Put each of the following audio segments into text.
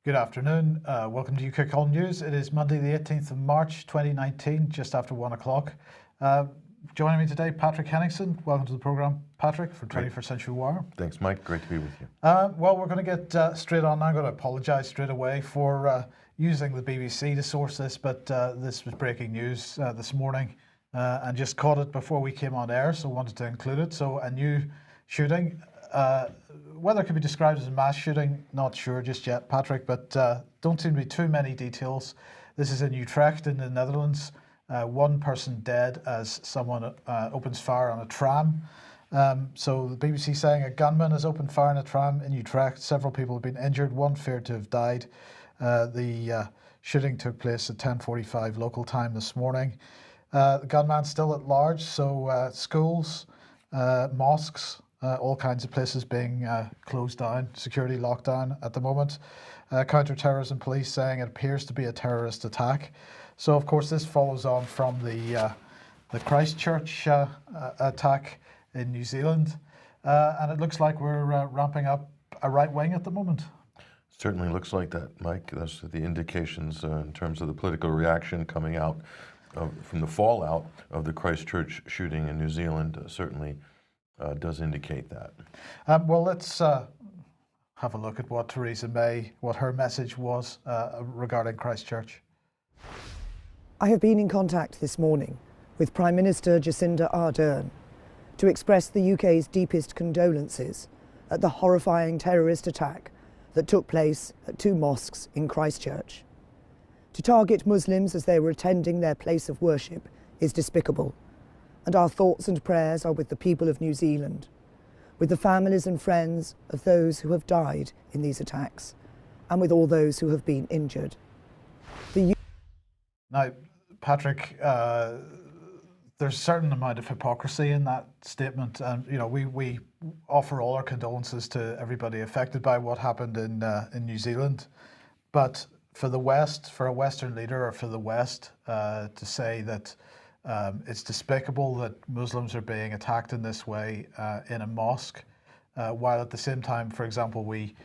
Good afternoon. Welcome to UK Column News. It is Monday, the 18th of March, 2019, just after 1 o'clock. Joining me today, Patrick Henningsen. Welcome to the programme, Patrick, for 21st Century Wire. Thanks, Mike. Great to be with you. Well, we're going to get straight on. I'm going to apologise straight away for using the BBC to source this, but this was breaking news this morning and just caught it before we came on air, so wanted to include it. So a new shooting. Whether it could be described as a mass shooting, not sure just yet, Patrick, but don't seem to be too many details. This is in Utrecht in the Netherlands. One person dead as someone opens fire on a tram. So the BBC saying a gunman has opened fire on a tram in Utrecht. Several people have been injured, one feared to have died. The shooting took place at 10:45 local time this morning. The gunman's still at large, so schools, mosques, all kinds of places being closed down, security lockdown at the moment. Counter-terrorism police saying it appears to be a terrorist attack. So, of course, this follows on from the Christchurch attack in New Zealand. And it looks like we're ramping up a right wing at the moment. Certainly looks like that, Mike. That's the indications in terms of the political reaction coming out from the fallout of the Christchurch shooting in New Zealand. Certainly does indicate that. Well, let's have a look at what Theresa May, what her message was regarding Christchurch. I have been in contact this morning with Prime Minister Jacinda Ardern to express the UK's deepest condolences at the horrifying terrorist attack that took place at two mosques in Christchurch. To target Muslims as they were attending their place of worship is despicable, and our thoughts and prayers are with the people of New Zealand, with the families and friends of those who have died in these attacks, and with all those who have been injured. Now, Patrick, there's a certain amount of hypocrisy in that statement, and we offer all our condolences to everybody affected by what happened in New Zealand. But for the West, for a Western leader, or for the West to say that it's despicable that Muslims are being attacked in this way in a mosque, while at the same time, for example, we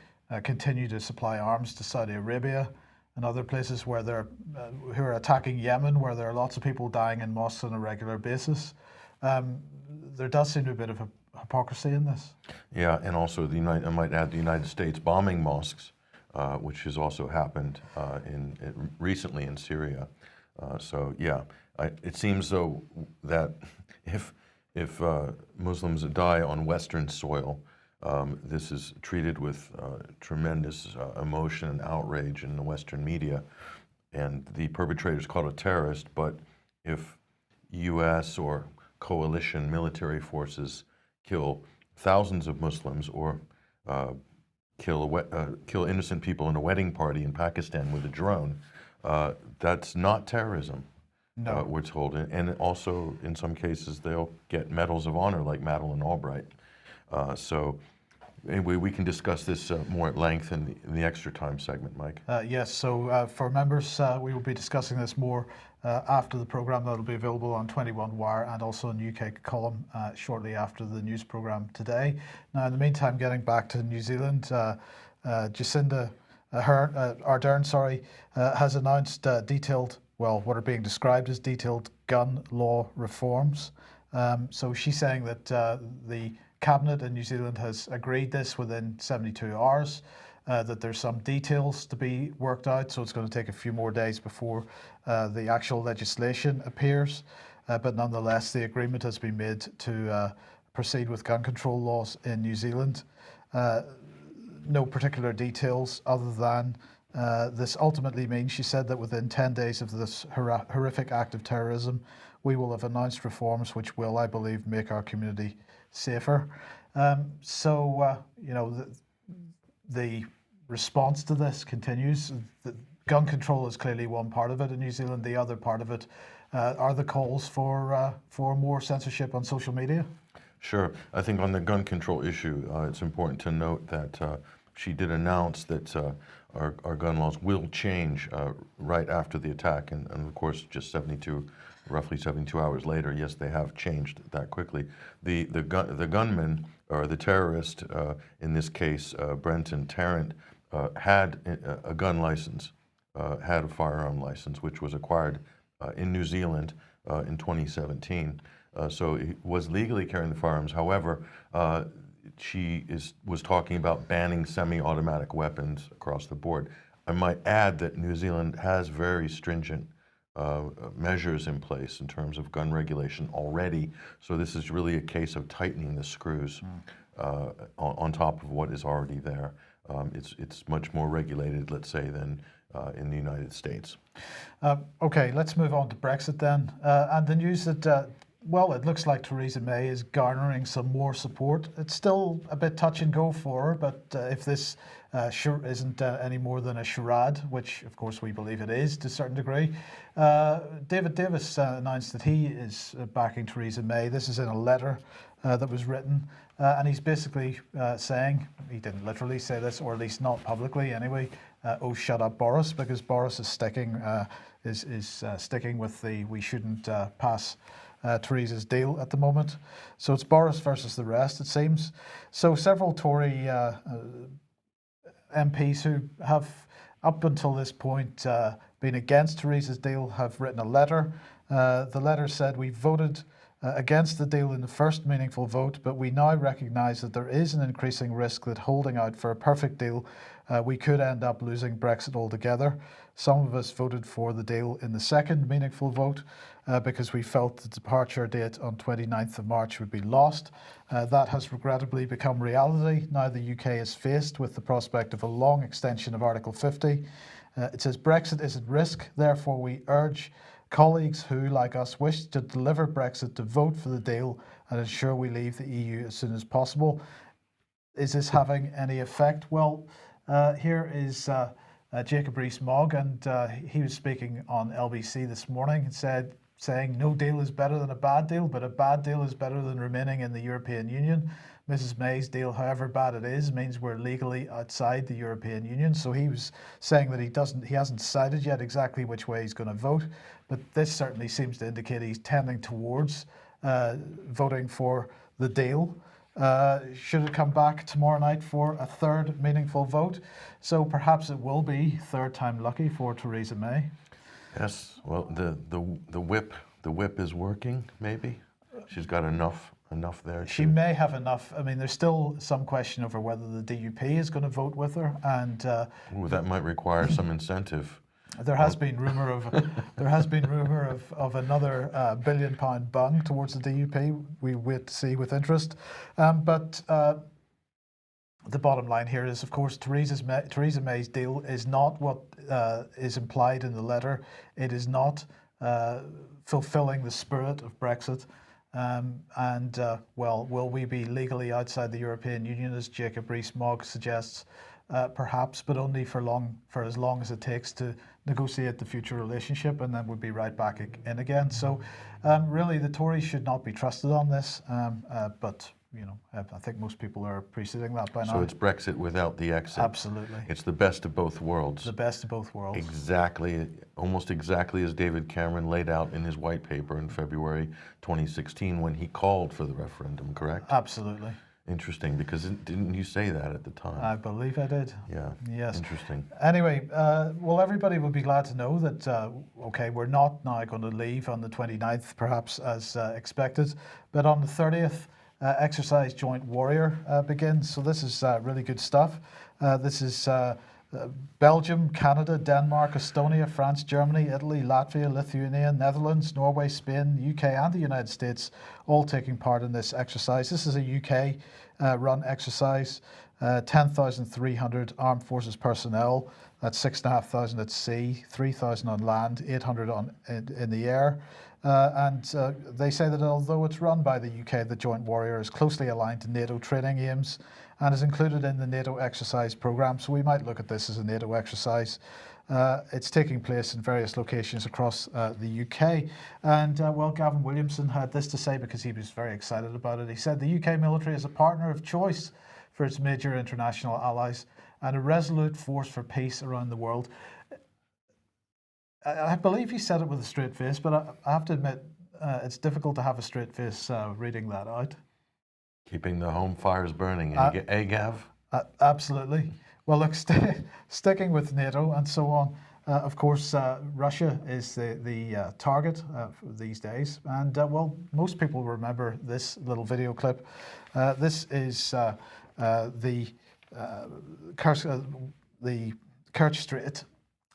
continue to supply arms to Saudi Arabia and other places where who are attacking Yemen, where there are lots of people dying in mosques on a regular basis. There does seem to be a bit of a hypocrisy in this. Yeah, and also I might add the United States bombing mosques, which has also happened recently in Syria. So yeah, it seems though that if Muslims die on Western soil, this is treated with tremendous emotion and outrage in the Western media, and the perpetrator is called a terrorist. But if U.S. or coalition military forces kill thousands of Muslims or kill innocent people in a wedding party in Pakistan with a drone, that's not terrorism. No. We're told, and also in some cases they'll get medals of honor like Madeleine Albright. So anyway, we can discuss this more at length in the extra time segment, Mike. Yes, so for members, we will be discussing this more after the programme. That'll be available on 21 Wire and also in UK Column shortly after the news programme today. Now, in the meantime, getting back to New Zealand, Jacinda Ardern, has announced what are being described as detailed gun law reforms. So she's saying that the Cabinet in New Zealand has agreed this within 72 hours, that there's some details to be worked out, so it's going to take a few more days before the actual legislation appears. But nonetheless, the agreement has been made to proceed with gun control laws in New Zealand. No particular details other than this ultimately means, she said, that within 10 days of this horrific act of terrorism, we will have announced reforms which will, I believe, make our community safer. The response to this continues. The gun control is clearly one part of it in New Zealand. The other part of it are the calls for more censorship on social media. Sure. I think on the gun control issue, it's important to note that she did announce that our gun laws will change right after the attack, and of course, just roughly 72 hours later, yes, they have changed that quickly. The gunman, or the terrorist, in this case, Brenton Tarrant, had a gun license, had a firearm license, which was acquired in New Zealand in 2017. So he was legally carrying the firearms. However, she was talking about banning semi-automatic weapons across the board. I might add that New Zealand has very stringent measures in place in terms of gun regulation already. So this is really a case of tightening the screws on top of what is already there. It's much more regulated, let's say, than in the United States. Okay, let's move on to Brexit then. And the news that, well, it looks like Theresa May is garnering some more support. It's still a bit touch and go for her, but if this sure isn't any more than a charade, which of course we believe it is to a certain degree, David Davis announced that he is backing Theresa May. This is in a letter that was written, and he's basically saying, he didn't literally say this, or at least not publicly anyway, oh shut up Boris, because Boris is sticking sticking with the we shouldn't pass Theresa's deal at the moment. So it's Boris versus the rest, it seems. So several Tory MPs who have up until this point been against Theresa's deal have written a letter. The letter said, we voted against the deal in the first meaningful vote, but we now recognise that there is an increasing risk that holding out for a perfect deal, we could end up losing Brexit altogether. Some of us voted for the deal in the second meaningful vote because we felt the departure date on 29th of March would be lost. That has regrettably become reality. Now the UK is faced with the prospect of a long extension of Article 50. It says Brexit is at risk, therefore we urge colleagues who, like us, wish to deliver Brexit to vote for the deal and ensure we leave the EU as soon as possible. Is this having any effect? Well, here is Jacob Rees-Mogg, and he was speaking on LBC this morning and saying no deal is better than a bad deal, but a bad deal is better than remaining in the European Union. Mrs May's deal, however bad it is, means we're legally outside the European Union. So he was saying that he hasn't decided yet exactly which way he's going to vote, but this certainly seems to indicate he's tending towards voting for the deal. Should it come back tomorrow night for a third meaningful vote? So perhaps it will be third time lucky for Theresa May. Yes, well, the whip is working. Maybe she's got enough there. She may have enough. I mean, there's still some question over whether the DUP is going to vote with her, and that might require some incentive. There has been rumour of another £1 billion bung towards the DUP. We wait to see with interest, but the bottom line here is, of course, Theresa May's deal is not what is implied in the letter. It is not fulfilling the spirit of Brexit. Well, will we be legally outside the European Union, as Jacob Rees-Mogg suggests? Perhaps, but only for as long as it takes to negotiate the future relationship, and then we'll be right back in again. So really the Tories should not be trusted on this, but you know, I think most people are appreciating that by now. So it's Brexit without the exit. Absolutely. It's the best of both worlds. The best of both worlds. Exactly, almost exactly as David Cameron laid out in his white paper in February 2016 when he called for the referendum, correct? Absolutely. Interesting, because didn't you say that at the time? I believe I did. Yeah. Yes. Interesting. Anyway, well, everybody will be glad to know that, okay, we're not now going to leave on the 29th, perhaps as expected, but on the 30th, Exercise Joint Warrior begins. So this is really good stuff. This is Belgium, Canada, Denmark, Estonia, France, Germany, Italy, Latvia, Lithuania, Netherlands, Norway, Spain, UK and the United States all taking part in this exercise. This is a UK run exercise, 10,300 armed forces personnel, that's 6,500 at sea, 3,000 on land, 800 in the air. They say that although it's run by the UK, the Joint Warrior is closely aligned to NATO training aims and is included in the NATO exercise programme. So we might look at this as a NATO exercise. It's taking place in various locations across the UK. And well, Gavin Williamson had this to say because he was very excited about it. He said the UK military is a partner of choice for its major international allies and a resolute force for peace around the world. I believe he said it with a straight face, but I have to admit, it's difficult to have a straight face reading that out. Keeping the home fires burning, Gav? Absolutely. Well, look, sticking with NATO and so on, of course, Russia is the target these days. And, well, most people remember this little video clip. This is the Kerch Straits.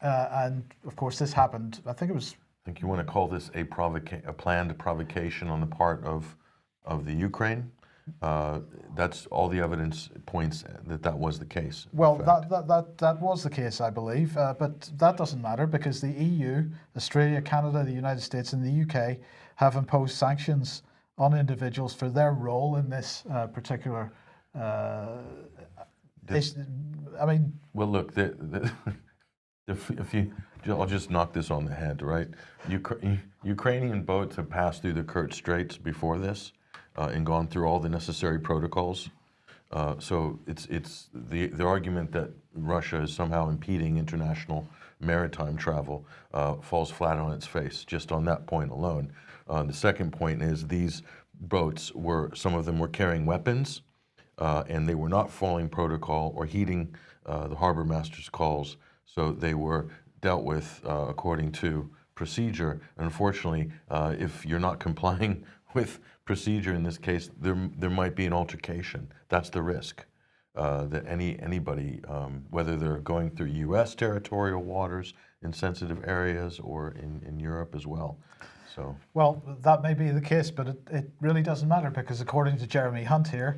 And, of course, this happened, I think it was... I think you want to call this a planned provocation on the part of the Ukraine. That's all the evidence points that was the case. Well, that was the case, I believe, but that doesn't matter because the EU, Australia, Canada, the United States, and the UK have imposed sanctions on individuals for their role in this particular. I mean, well, look, I'll just knock this on the head, right? Ukrainian boats have passed through the Kerch Straits before this. And gone through all the necessary protocols. So it's the argument that Russia is somehow impeding international maritime travel falls flat on its face, just on that point alone. The second point is these boats some of them were carrying weapons, and they were not following protocol or heeding the harbor master's calls, so they were dealt with according to procedure. Unfortunately, if you're not complying with procedure in this case, there might be an altercation. That's the risk that anybody, whether they're going through U.S. territorial waters in sensitive areas or in Europe as well. So, well, that may be the case, but it really doesn't matter because according to Jeremy Hunt here,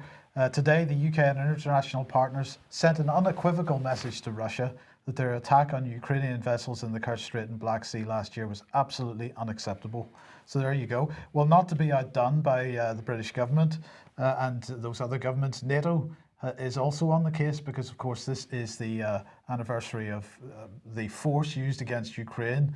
today the UK and international partners sent an unequivocal message to Russia that their attack on Ukrainian vessels in the Kerch Strait and Black Sea last year was absolutely unacceptable. So there you go. Well, not to be outdone by the British government and those other governments, NATO is also on the case because, of course, this is the anniversary of the force used against Ukraine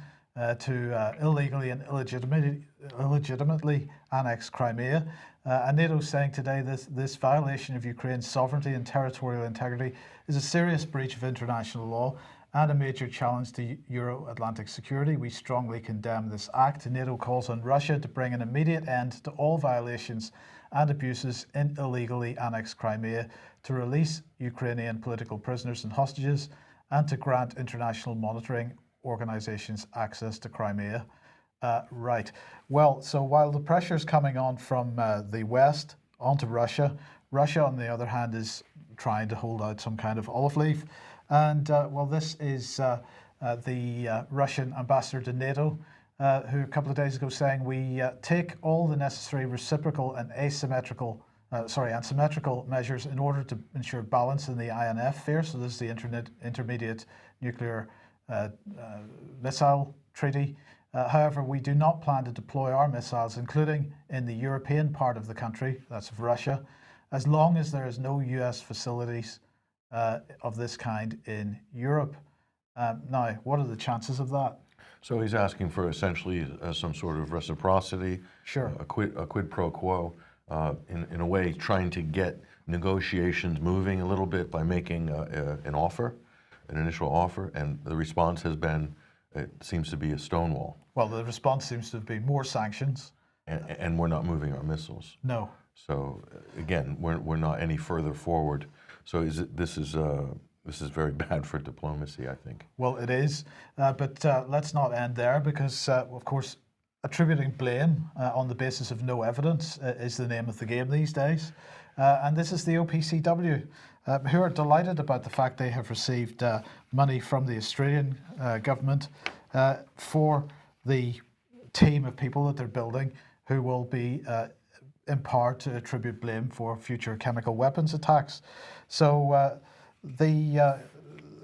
to illegally and illegitimately annex Crimea. And NATO is saying today this violation of Ukraine's sovereignty and territorial integrity is a serious breach of international law and a major challenge to Euro-Atlantic security. We strongly condemn this act. NATO calls on Russia to bring an immediate end to all violations and abuses in illegally annexed Crimea, to release Ukrainian political prisoners and hostages, and to grant international monitoring organizations access to Crimea. Right. Well, so while the pressure is coming on from the West onto Russia, Russia, on the other hand, is trying to hold out some kind of olive leaf. And, well, this is the Russian ambassador to NATO, who a couple of days ago saying we take all the necessary reciprocal and symmetrical measures in order to ensure balance in the INF sphere. So this is the Intermediate Nuclear Missile Treaty. However, we do not plan to deploy our missiles, including in the European part of the country, that's of Russia, as long as there is no US facilities of this kind in Europe. Now, what are the chances of that? So he's asking for essentially some sort of reciprocity, sure, a quid pro quo, in a way trying to get negotiations moving a little bit by making an offer, an initial offer, and the response has been, it seems to be a stonewall. Well, the response seems to be more sanctions. And we're not moving our missiles. No. So again, we're not any further forward. So this is very bad for diplomacy, I think. Well, it is, but let's not end there because, of course, attributing blame on the basis of no evidence is the name of the game these days. And this is the OPCW, who are delighted about the fact they have received money from the Australian government for the team of people that they're building who will be empowered to attribute blame for future chemical weapons attacks. So the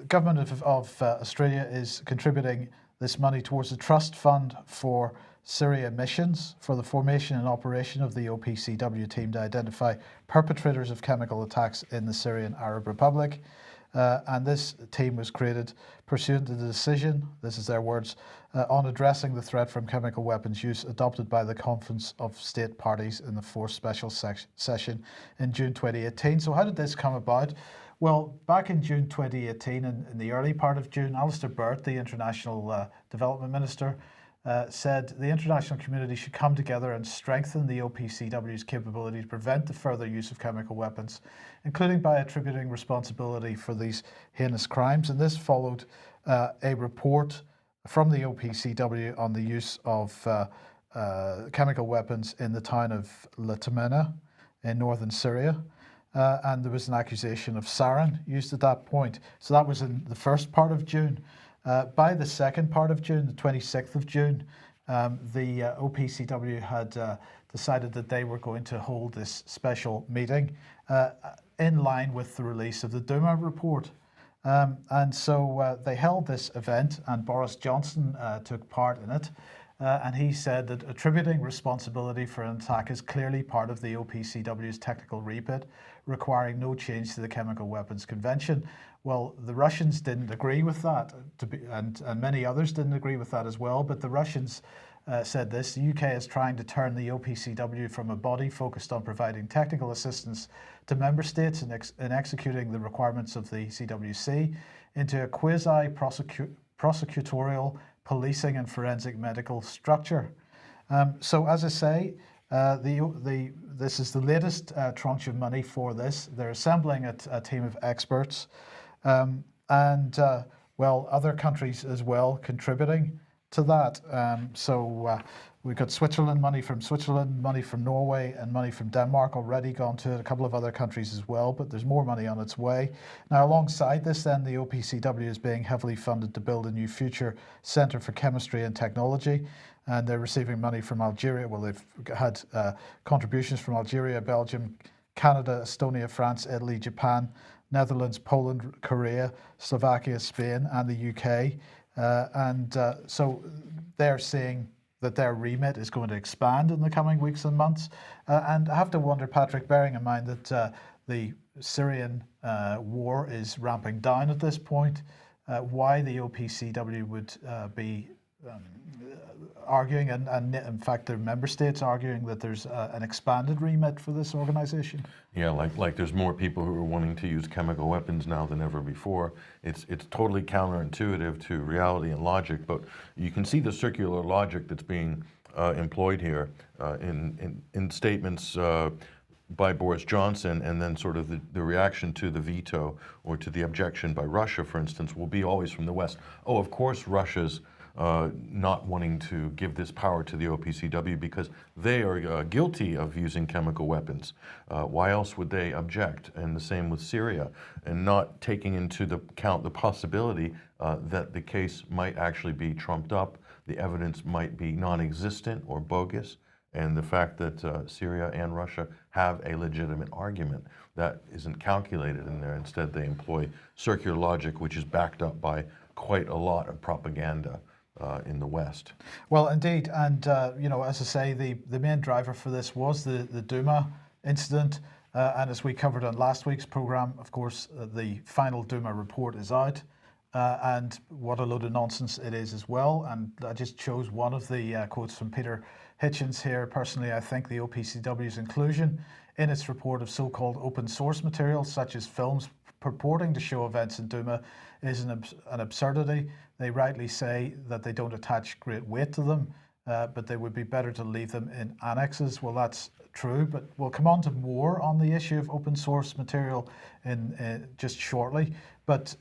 government of Australia is contributing this money towards the trust fund for Syria missions, for the formation and operation of the OPCW team to identify perpetrators of chemical attacks in the Syrian Arab Republic. And this team was created pursuant to the decision, this is their words, on addressing the threat from chemical weapons use adopted by the Conference of State Parties in the fourth special session in June 2018. So how did this come about? Well, back in June 2018, in the early part of June, Alistair Burt, the International Development Minister, said the international community should come together and strengthen the OPCW's capability to prevent the further use of chemical weapons, including by attributing responsibility for these heinous crimes. And this followed a report from the OPCW on the use of chemical weapons in the town of Latamina in northern Syria. And there was an accusation of sarin used at that point. So that was in the first part of June. By the second part of June, the 26th of June, the OPCW had decided that they were going to hold this special meeting in line with the release of the Duma report. And so they held this event, and Boris Johnson took part in it. And he said that attributing responsibility for an attack is clearly part of the OPCW's technical remit, requiring no change to the Chemical Weapons Convention. Well, the Russians didn't agree with that, and many others didn't agree with that as well. But the Russians said this: the UK is trying to turn the OPCW from a body focused on providing technical assistance to member states in executing the requirements of the CWC into a quasi-prosecutorial policing and forensic medical structure. So, as I say, this is the latest tranche of money for this. They're assembling a team of experts, and other countries as well contributing to that. We've got Switzerland, money from Norway, and money from Denmark already gone to it, a couple of other countries as well, but there's more money on its way. Now, alongside this, then, the OPCW is being heavily funded to build a new future centre for chemistry and technology, and they're receiving money from Algeria. Well, they've had contributions from Algeria, Belgium, Canada, Estonia, France, Italy, Japan, Netherlands, Poland, Korea, Slovakia, Spain, and the UK. So they're seeing that their remit is going to expand in the coming weeks and months. And I have to wonder, Patrick, bearing in mind that the Syrian war is ramping down at this point, why the OPCW would be arguing, and in fact their member states arguing that there's an expanded remit for this organization. Yeah, like there's more people who are wanting to use chemical weapons now than ever before. It's totally counterintuitive to reality and logic, but you can see the circular logic that's being employed here in statements by Boris Johnson, and then sort of the reaction to the veto or to the objection by Russia, for instance, will be always from the West. Oh, of course Russia's not wanting to give this power to the OPCW because they are guilty of using chemical weapons. Why else would they object? And the same with Syria, and not taking into account the possibility that the case might actually be trumped up, the evidence might be non-existent or bogus, and the fact that Syria and Russia have a legitimate argument that isn't calculated in there. Instead, they employ circular logic, which is backed up by quite a lot of propaganda in the West. Well, indeed, and as I say, the main driver for this was the Duma incident, and as we covered on last week's program, of course, the final Duma report is out, and what a load of nonsense it is as well. And I just chose one of the quotes from Peter Hitchens here. Personally, I think the OPCW's inclusion in its report of so-called open source materials, such as films purporting to show events in Duma, is an absurdity. They rightly say that they don't attach great weight to them, but they would be better to leave them in annexes. Well, that's true, but we'll come on to more on the issue of open source material in just shortly. But,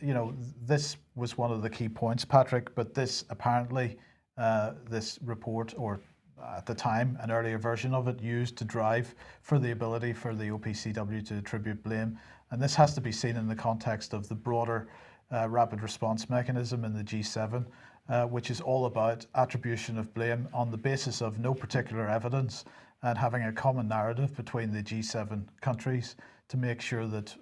this was one of the key points, Patrick, but this apparently, this report, or at the time, an earlier version of it, used to drive for the ability for the OPCW to attribute blame. And this has to be seen in the context of the broader rapid response mechanism in the G7, which is all about attribution of blame on the basis of no particular evidence, and having a common narrative between the G7 countries to make sure that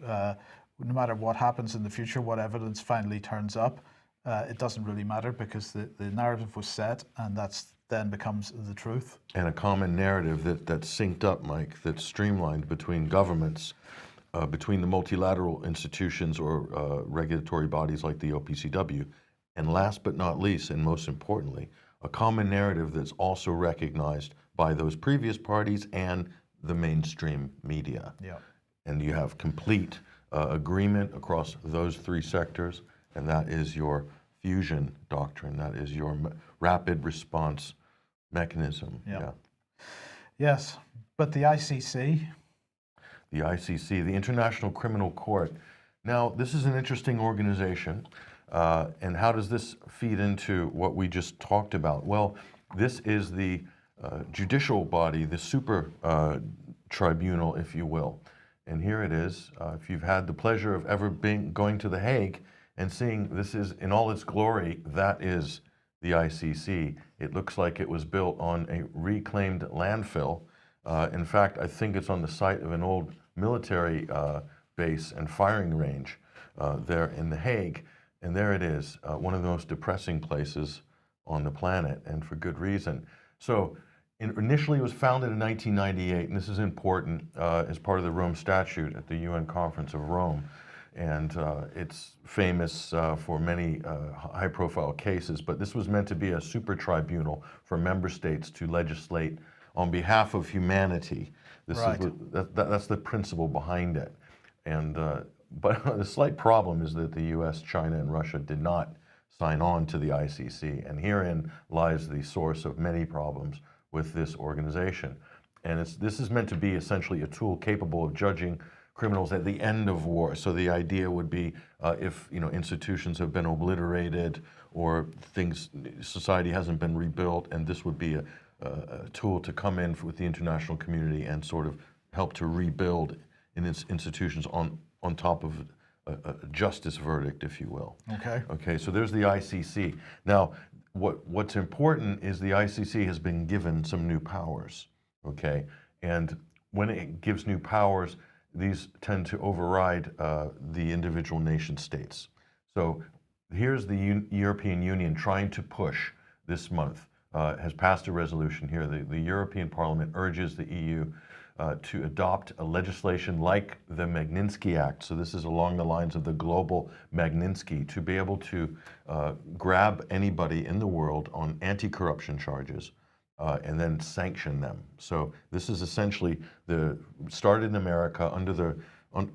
no matter what happens in the future, what evidence finally turns up, it doesn't really matter, because the narrative was set, and that's then becomes the truth. And a common narrative that's synced up, Mike, that's streamlined between governments, between the multilateral institutions or regulatory bodies like the OPCW, and last but not least, and most importantly, a common narrative that's also recognized by those previous parties and the mainstream media. Yeah. And you have complete agreement across those three sectors, and that is your fusion doctrine. That is your rapid response mechanism. Yeah. Yes, but the ICC. The ICC, the International Criminal Court. Now, this is an interesting organization, and how does this feed into what we just talked about? Well, this is the judicial body, the super tribunal, if you will. And here it is. If you've had the pleasure of ever going to The Hague and seeing this is in all its glory, that is the ICC. It looks like it was built on a reclaimed landfill. In fact, I think it's on the site of an old military base and firing range there in The Hague. And there it is, one of the most depressing places on the planet, and for good reason. So initially it was founded in 1998, and this is important as part of the Rome Statute at the UN Conference of Rome. And it's famous for many high-profile cases, but this was meant to be a super tribunal for member states to legislate on behalf of humanity. This Right. is that's the principle behind it. And but the slight problem is that the U.S., China, and Russia did not sign on to the ICC, and herein lies the source of many problems with this organization. And this is meant to be essentially a tool capable of judging criminals at the end of war. So the idea would be if institutions have been obliterated or society hasn't been rebuilt, and this would be a tool to come in with the international community and sort of help to rebuild in its institutions on top of a justice verdict, if you will. Okay. Okay, so there's the ICC. Now, what's important is the ICC has been given some new powers, okay? And when it gives new powers, these tend to override the individual nation states. So here's the European Union trying to push this month, has passed a resolution here. The European Parliament urges the EU to adopt a legislation like the Magnitsky Act. So this is along the lines of the global Magnitsky, to be able to grab anybody in the world on anti-corruption charges and then sanction them. So this is essentially started in America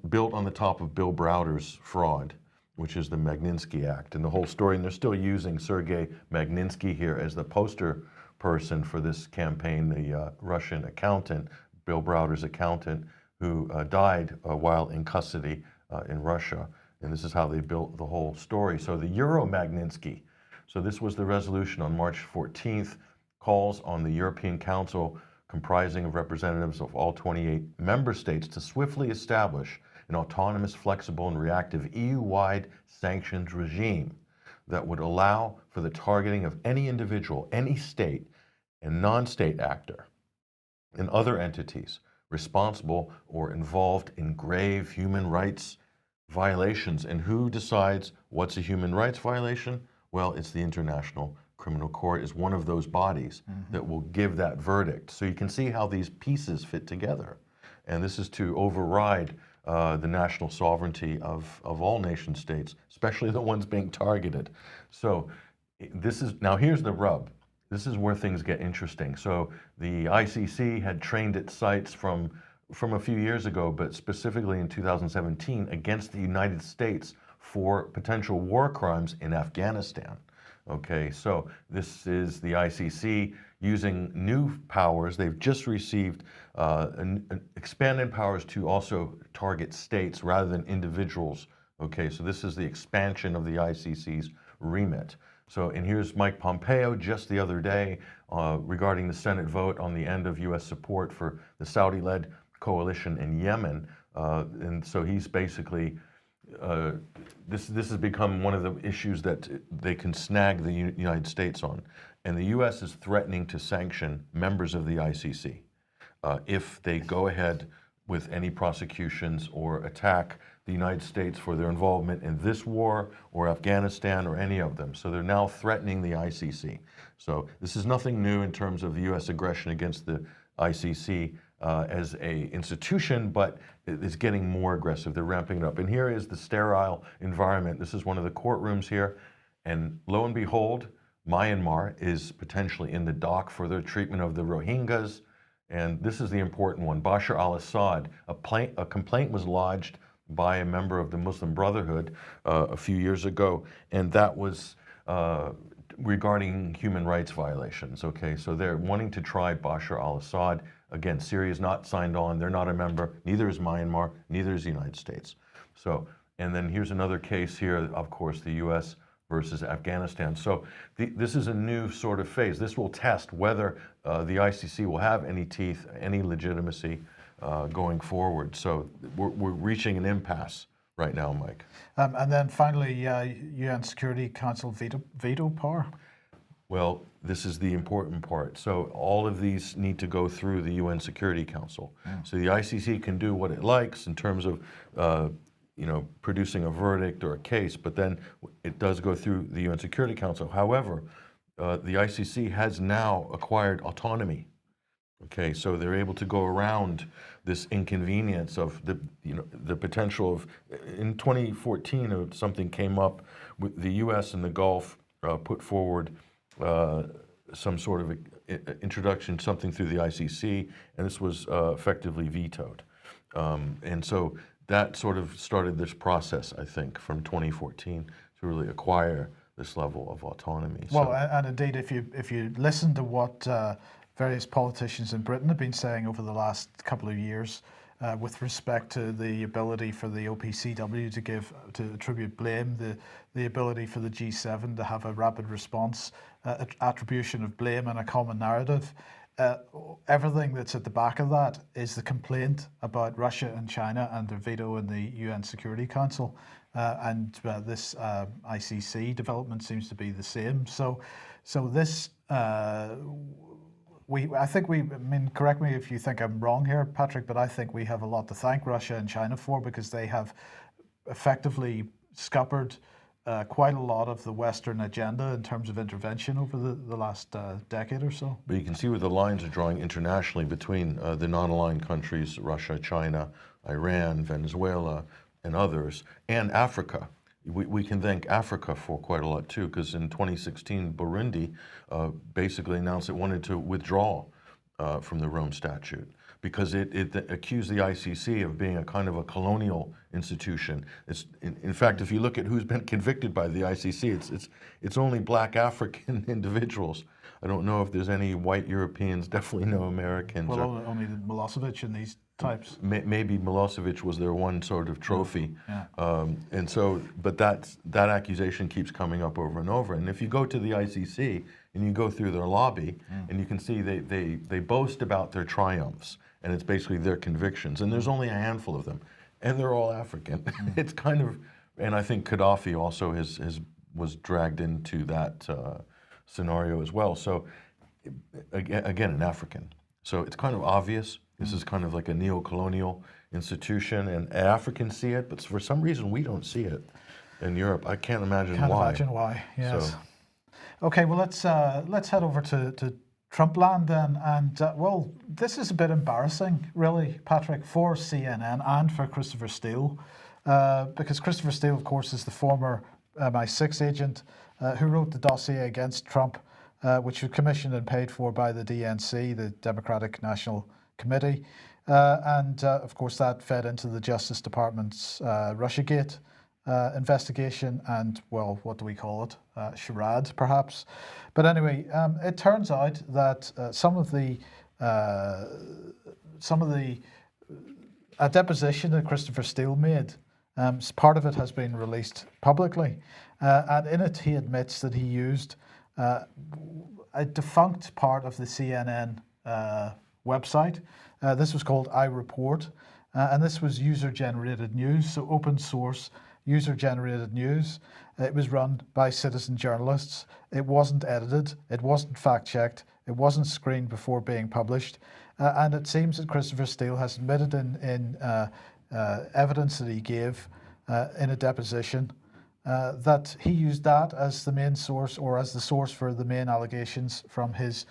built on the top of Bill Browder's fraud, which is the Magnitsky Act. And the whole story, and they're still using Sergei Magnitsky here as the poster person for this campaign, the Russian accountant, Bill Browder's accountant, who died while in custody in Russia. And this is how they built the whole story. So the Euro Magnitsky, so this was the resolution on March 14th, calls on the European Council, comprising of representatives of all 28 member states, to swiftly establish an autonomous, flexible, and reactive EU-wide sanctions regime that would allow for the targeting of any individual, any state, and non-state actor and other entities responsible or involved in grave human rights violations. And who decides what's a human rights violation? Well, it's the International Criminal Court is one of those bodies that will give that verdict. So you can see how these pieces fit together. And this is to override the national sovereignty of all nation states, especially the ones being targeted. So now here's the rub. This is where things get interesting. So the ICC had trained its sights from a few years ago, but specifically in 2017 against the United States for potential war crimes in Afghanistan. Okay, so this is the ICC using new powers. They've just received expanded powers to also target states rather than individuals. Okay, so this is the expansion of the ICC's remit. So, and here's Mike Pompeo just the other day regarding the Senate vote on the end of U.S. support for the Saudi-led coalition in Yemen. And so he's basically, this has become one of the issues that they can snag the United States on. And the U.S. is threatening to sanction members of the ICC if they go ahead with any prosecutions or attack the United States for their involvement in this war or Afghanistan or any of them. So they're now threatening the ICC. So this is nothing new in terms of the U.S. aggression against the ICC as an institution, but it's getting more aggressive. They're ramping it up. And here is the sterile environment. This is one of the courtrooms here. And lo and behold, Myanmar is potentially in the dock for their treatment of the Rohingyas. And this is the important one. Bashar al-Assad, a complaint was lodged by a member of the Muslim Brotherhood a few years ago, and that was regarding human rights violations. Okay, so they're wanting to try Bashar al-Assad. Again, Syria is not signed on. They're not a member. Neither is Myanmar. Neither is the United States. So, and then here's another case here, of course, the U.S. versus Afghanistan. So this is a new sort of phase. This will test whether the ICC will have any teeth, any legitimacy going forward. So we're reaching an impasse right now, Mike. And then finally, UN Security Council veto power. Well, this is the important part. So all of these need to go through the UN Security Council. So the ICC can do what it likes in terms of producing a verdict or a case, but then it does go through the UN Security Council. However, the ICC has now acquired autonomy. Okay, so they're able to go around this inconvenience of the potential of, in 2014, something came up with the U.S. and the Gulf put forward some sort of introduction, something through the ICC, and this was effectively vetoed. And so that sort of started this process, I think, from 2014 to really acquire this level of autonomy. Well, and indeed, if you listen to what various politicians in Britain have been saying over the last couple of years with respect to the ability for the OPCW to attribute blame, the ability for the G7 to have a rapid response, attribution of blame and a common narrative, everything that's at the back of that is the complaint about Russia and China and their veto in the UN Security Council. And this ICC development seems to be the same. So this, correct me if you think I'm wrong here, Patrick, but I think we have a lot to thank Russia and China for, because they have effectively scuppered quite a lot of the Western agenda in terms of intervention over the last decade or so. But you can see where the lines are drawing internationally between the non-aligned countries, Russia, China, Iran, Venezuela, and others, and Africa. We can thank Africa for quite a lot too, because in 2016, Burundi basically announced it wanted to withdraw from the Rome Statute because it accused the ICC of being a kind of a colonial institution. In fact, if you look at who's been convicted by the ICC, it's only black African individuals. I don't know if there's any white Europeans, definitely no Americans. Well, only Milosevic and these types. Maybe Milosevic was their one sort of trophy. Yeah. And so, but that accusation keeps coming up over and over. And if you go to the ICC and you go through their lobby, and you can see they boast about their triumphs, and it's basically their convictions. And there's only a handful of them, and they're all African. It's kind of, and I think Gaddafi also was dragged into that scenario as well. So again, an African. So it's kind of obvious. This is kind of like a neo-colonial institution, and Africans see it, but for some reason we don't see it in Europe. I can't imagine why. Can't imagine why, yes. So. Okay, well, let's head over to Trump land then. And, well, this is a bit embarrassing, really, Patrick, for CNN and for Christopher Steele, because Christopher Steele, of course, is the former MI6 agent who wrote the dossier against Trump, which was commissioned and paid for by the DNC, the Democratic National Committee, and of course that fed into the Justice Department's Russiagate investigation and, well, what do we call it? Charade, perhaps. But anyway, it turns out that some of the a deposition that Christopher Steele made, part of it has been released publicly, and in it he admits that he used a defunct part of the CNN website. This was called iReport, and this was user-generated news, so open source user-generated news. It was run by citizen journalists. It wasn't edited. It wasn't fact-checked. It wasn't screened before being published. And it seems that Christopher Steele has admitted in evidence that he gave in a deposition that he used that as the main source, or as the source for the main allegations from his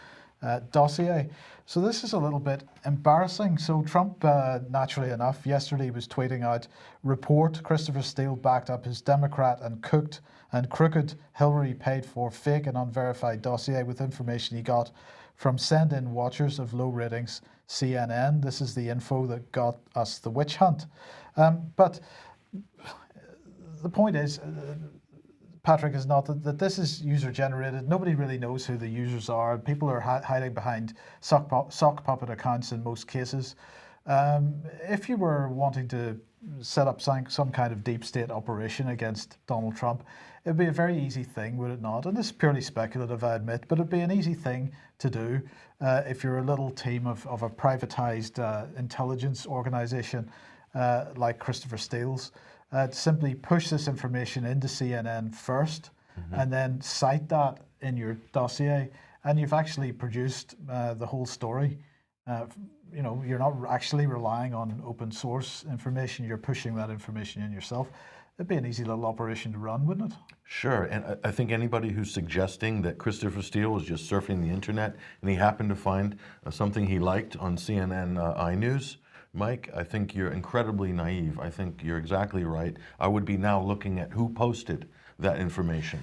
dossier. So this is a little bit embarrassing. So Trump, naturally enough, yesterday was tweeting out, report Christopher Steele backed up his Democrat and crooked Hillary paid for fake and unverified dossier with information he got from send-in watchers of low ratings CNN. This is the info that got us the witch hunt. But the point is, Patrick, is not that this is user generated. Nobody really knows who the users are. People are hiding behind sock puppet accounts in most cases. If you were wanting to set up some kind of deep state operation against Donald Trump, it'd be a very easy thing, would it not? And this is purely speculative, I admit, but it'd be an easy thing to do if you're a little team of a privatized intelligence organization like Christopher Steele's. Simply push this information into CNN first, and then cite that in your dossier, and you've actually produced the whole story. You know, you're not actually relying on open source information, you're pushing that information in yourself. It'd be an easy little operation to run, wouldn't it? Sure, and I think anybody who's suggesting that Christopher Steele was just surfing the internet and he happened to find something he liked on CNN iNews, Mike, I think you're incredibly naive. I think you're exactly right. I would be now looking at who posted that information.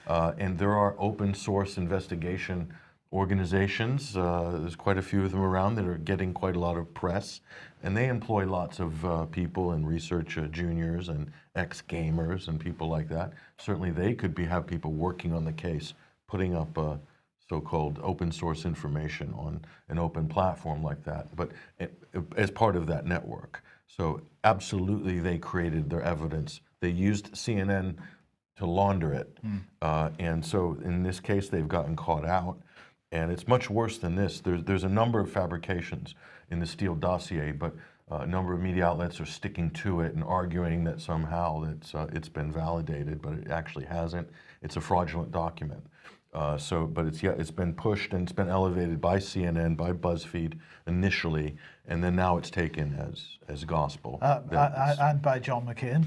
And there are open source investigation organizations, there's quite a few of them around that are getting quite a lot of press, and they employ lots of people and research juniors and ex-gamers and people like that. Certainly they could have people working on the case, putting up so-called open source information on an open platform like that, but as part of that network. So absolutely they created their evidence. They used CNN to launder it. And so in this case, they've gotten caught out. And it's much worse than this. There's a number of fabrications in the Steele dossier, but a number of media outlets are sticking to it and arguing that somehow it's been validated, but it actually hasn't. It's a fraudulent document. But it's been pushed and it's been elevated by CNN, by BuzzFeed initially, and then now it's taken as gospel. And by John McCain.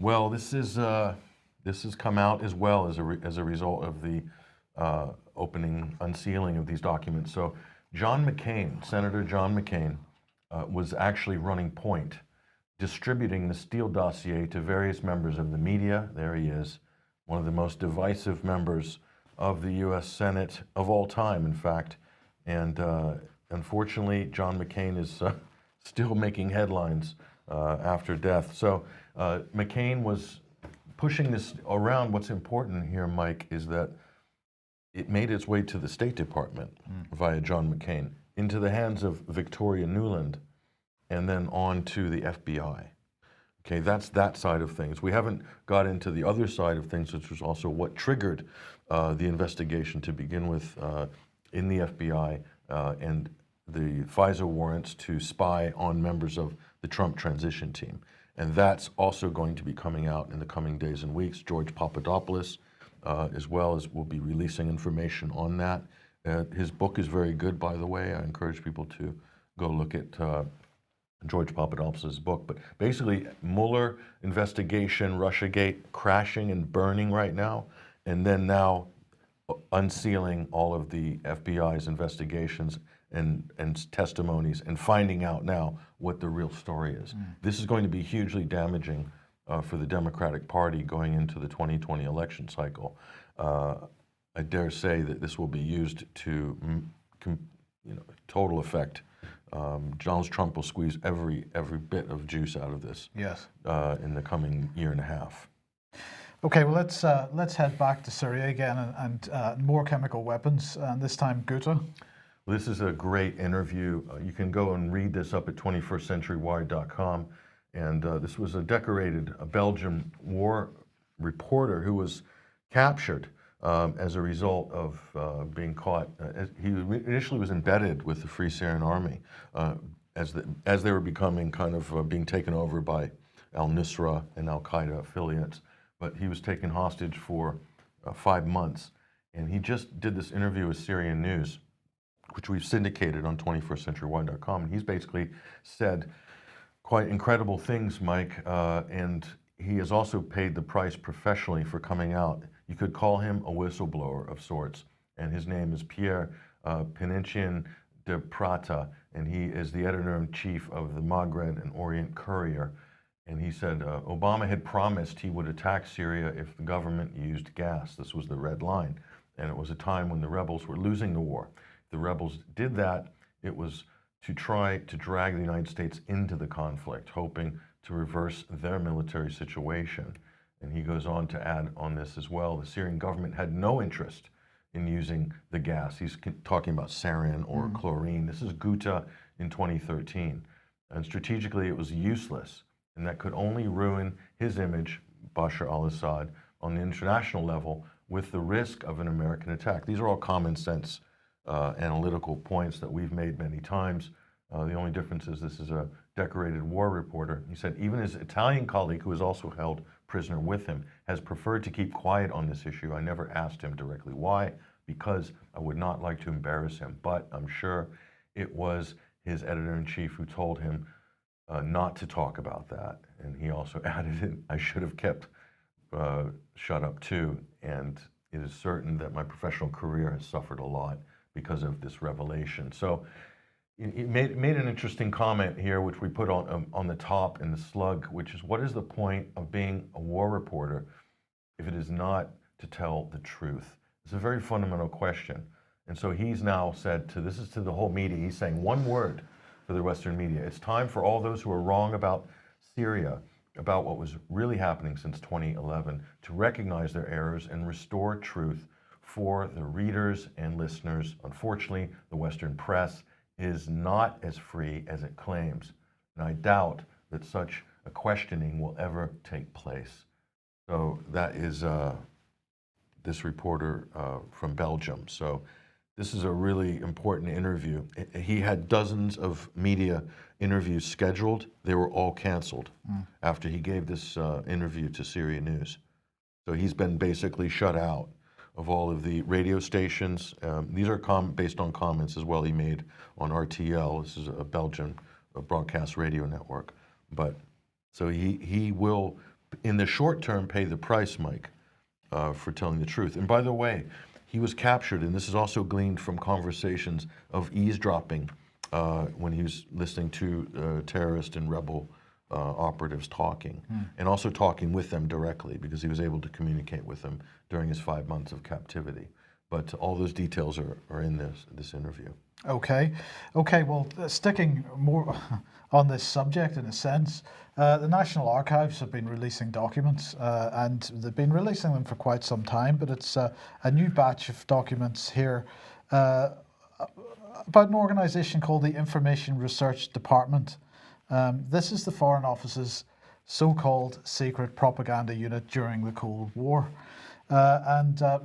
Well, this has come out as well as a result of the unsealing of these documents. So John McCain, Senator John McCain, was actually running point, distributing the Steele dossier to various members of the media. There he is, one of the most divisive members of the U.S. Senate of all time, in fact. And unfortunately, John McCain is still making headlines after death. So McCain was pushing this around. What's important here, Mike, is that it made its way to the State Department via John McCain, into the hands of Victoria Nuland, and then on to the FBI. Okay, that's that side of things. We haven't got into the other side of things, which was also what triggered the investigation to begin with in the FBI and the FISA warrants to spy on members of the Trump transition team. And that's also going to be coming out in the coming days and weeks. George Papadopoulos, as well as will be releasing information on that. His book is very good, by the way. I encourage people to go look at George Papadopoulos' book. But basically, Mueller investigation, Russiagate crashing and burning right now, and then now unsealing all of the FBI's investigations and testimonies and finding out now what the real story is. This is going to be hugely damaging for the Democratic Party going into the 2020 election cycle. I dare say that this will be used to, total effect. Donald Trump will squeeze every bit of juice out of this. Yes. In the coming year and a half. Okay, well let's head back to Syria again and more chemical weapons, and this time Ghouta. Well, this is a great interview. You can go and read this up at 21stcenturywide.com. And this was a decorated Belgian war reporter who was captured as a result of being caught. He initially was embedded with the Free Syrian Army as they were becoming kind of being taken over by al-Nusra and al-Qaeda affiliates. But he was taken hostage for 5 months. And he just did this interview with Syrian News, which we've syndicated on 21stcenturywide.com. And he's basically said quite incredible things, Mike, and he has also paid the price professionally for coming out. You could call him a whistleblower of sorts, and his name is Pierre Penitentian de Prata, and he is the editor-in-chief of the Maghreb and Orient Courier. And he said Obama had promised he would attack Syria if the government used gas. This was the red line, and it was a time when the rebels were losing the war. If the rebels did that, it was to try to drag the United States into the conflict, hoping to reverse their military situation. And he goes on to add on this as well, the Syrian government had no interest in using the gas. He's talking about sarin or chlorine. This is Ghouta in 2013. And strategically, it was useless, and that could only ruin his image, Bashar al-Assad, on the international level with the risk of an American attack. These are all common sense analytical points that we've made many times. The only difference is this is a decorated war reporter. He said even his Italian colleague, who is also held prisoner with him, has preferred to keep quiet on this issue. I never asked him directly why, because I would not like to embarrass him, but I'm sure it was his editor-in-chief who told him not to talk about that. And he also added in, I should have kept shut up too. And it is certain that my professional career has suffered a lot because of this revelation. So it made an interesting comment here, which we put on the top in the slug, which is, what is the point of being a war reporter if it is not to tell the truth? It's a very fundamental question. And so he's now said this is to the whole media, he's saying one word for the Western media. It's time for all those who are wrong about Syria, about what was really happening since 2011, to recognize their errors and restore truth for the readers and listeners. Unfortunately, the Western press is not as free as it claims, and I doubt that such a questioning will ever take place. So that is this reporter from Belgium. So this is a really important interview. He had dozens of media interviews scheduled. They were all canceled after he gave this interview to Syria News. So he's been basically shut out of all of the radio stations. These are based on comments as well he made on RTL. This is a Belgian broadcast radio network. But so he will, in the short term, pay the price, Mike, for telling the truth. And by the way, he was captured, and this is also gleaned from conversations of eavesdropping when he was listening to terrorist and rebel operatives talking, and also talking with them directly, because he was able to communicate with them during his 5 months of captivity. But all those details are in this interview. Okay. Well, sticking more on this subject in a sense, the National Archives have been releasing documents, and they've been releasing them for quite some time, but it's a new batch of documents here about an organisation called the Information Research Department. This is the Foreign Office's so-called secret propaganda unit during the Cold War.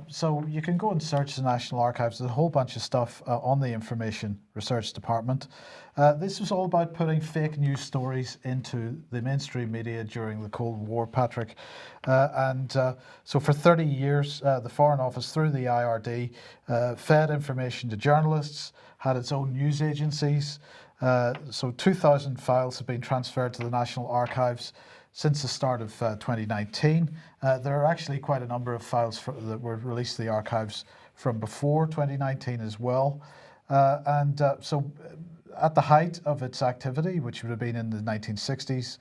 So you can go and search the National Archives. There's a whole bunch of stuff on the Information Research Department. This was all about putting fake news stories into the mainstream media during the Cold War, Patrick. So for 30 years, the Foreign Office, through the IRD, fed information to journalists, had its own news agencies. So 2,000 files have been transferred to the National Archives since the start of 2019. There are actually quite a number of files that were released to the archives from before 2019 as well. So at the height of its activity, which would have been in the 1960s,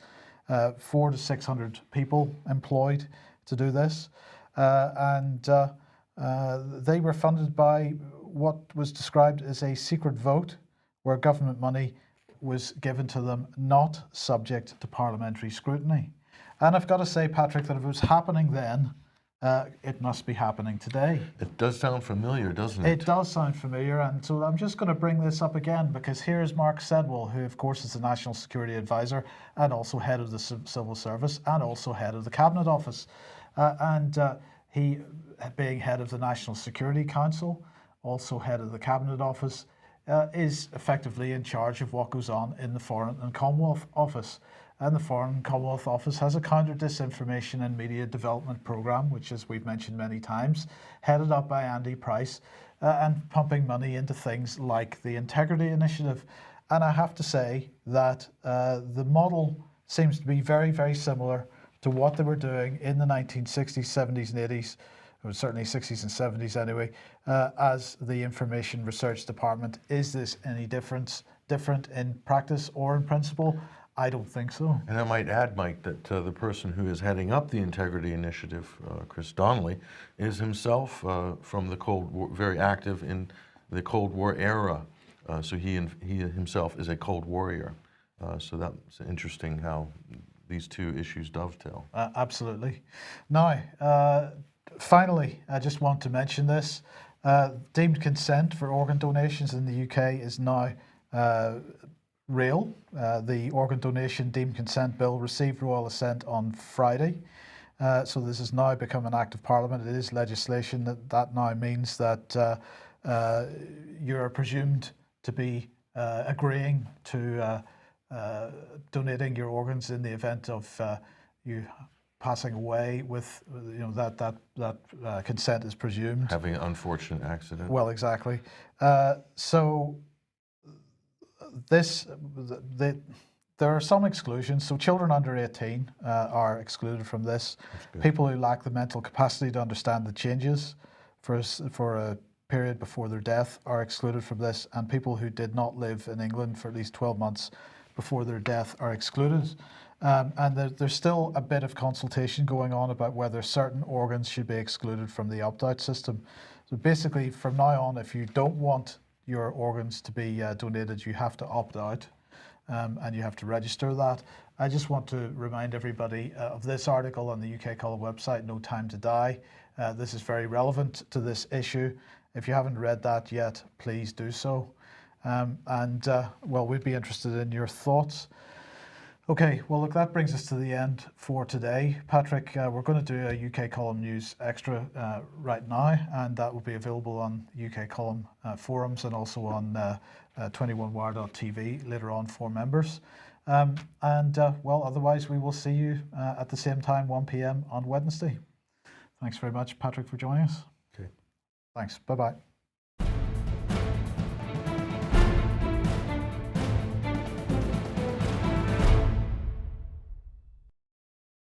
400 to 600 people employed to do this. They were funded by what was described as a secret vote, where government money was given to them, not subject to parliamentary scrutiny. And I've got to say, Patrick, that if it was happening then, it must be happening today. It does sound familiar, doesn't it? It does sound familiar, and so I'm just going to bring this up again, because here's Mark Sedwill, who of course is the National Security Advisor and also head of the Civil Service and also head of the Cabinet Office. He, being head of the National Security Council, also head of the Cabinet Office, is effectively in charge of what goes on in the Foreign and Commonwealth Office. And the Foreign and Commonwealth Office has a counter-disinformation and media development program, which, as we've mentioned many times, headed up by Andy Price, and pumping money into things like the Integrity Initiative. And I have to say that the model seems to be very, very similar to what they were doing in the 1960s, 70s and 80s, or certainly 60s and 70s anyway, as the Information Research Department. Is this any different in practice or in principle? I don't think so. And I might add, Mike, that the person who is heading up the Integrity Initiative, Chris Donnelly, is himself from the Cold War, very active in the Cold War era. So he himself is a Cold Warrior. So that's interesting how these two issues dovetail. Absolutely. Now, finally, I just want to mention this. Deemed consent for organ donations in the UK is now real. The organ donation deemed consent bill received royal assent on Friday. So this has now become an act of parliament. It is legislation that now means that you're presumed to be agreeing to donating your organs in the event of you passing away with, that consent is presumed. Having an unfortunate accident. Well, exactly. So there are some exclusions. So children under 18 are excluded from this. People who lack the mental capacity to understand the changes for a period before their death are excluded from this, and people who did not live in England for at least 12 months before their death are excluded. And there's still a bit of consultation going on about whether certain organs should be excluded from the opt-out system. So basically, from now on, if you don't want your organs to be donated, you have to opt out, and you have to register that. I just want to remind everybody of this article on the UK Column website, No Time to Die. This is very relevant to this issue. If you haven't read that yet, please do so. Well, we'd be interested in your thoughts. Okay, well, look, that brings us to the end for today. Patrick, we're going to do a UK Column News Extra right now, and that will be available on UK Column forums and also on 21wire.tv later on for members. Well, otherwise, we will see you at the same time, 1 p.m. on Wednesday. Thanks very much, Patrick, for joining us. Okay. Thanks. Bye-bye.